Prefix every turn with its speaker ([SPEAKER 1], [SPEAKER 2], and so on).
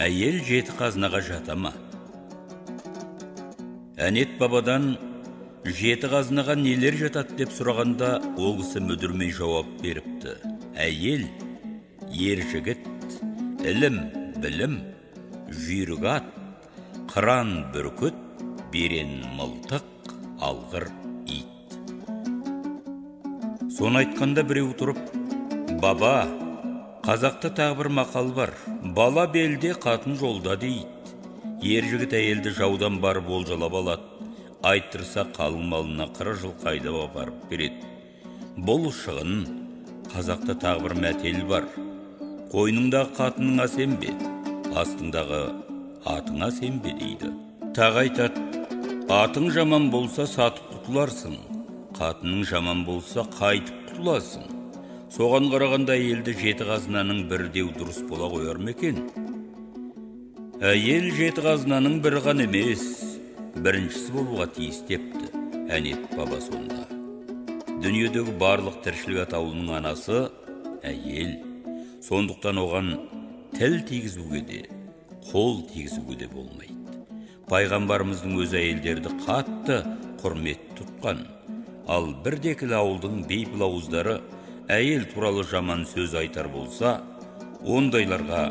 [SPEAKER 1] Әйел жеті қазынаға жата ма? Әнет бабадан жеті қазынаға нелер жатады деп сұрағанда, ол кісі мүдірмей жауап беріпті. Әйел, ер жігіт, ілім, білім, жүйрік ат, қыран бүркіт, берен мылтық, алғыр ит. Соны айтқанда біреу тұрып, баба, қазақта тағы бір мақал бар, бала белде, қатын жолда дейді. Ер жігіт әйелді жаудан барып олжалап алады, айттырса қалың малына 40 жыл қайда апарып береді. Бұл шығын қазақта тағы бір мәтел бар. Қойныңдағы қатының асен бе, астыңдағы атыңа сен бе дейді. Тағы айтады, атың жаман болса сатып құтыларсың, қатының жаман болса қайтып құтыласың. Соған қарағанда әйелді жеті қазынаның бірі деу дұрыс бола қояр ма екен? Әйел жеті қазынаның бірі ғана емес, біріншісі болуға тиіс депті Әнет баба сонда. Дүниедегі барлық тіршілік атаулының анасы әйел. Сондықтан оған тіл тигізуге де, қол тигізуге де болмайды. Пайғамбарымыздың өз әйелдерді қатты құрмет тұтқан. Ал бірдекілі ауылдың бейпіл ауыздары әйел туралы жаман сөз айтар болса, ондайларға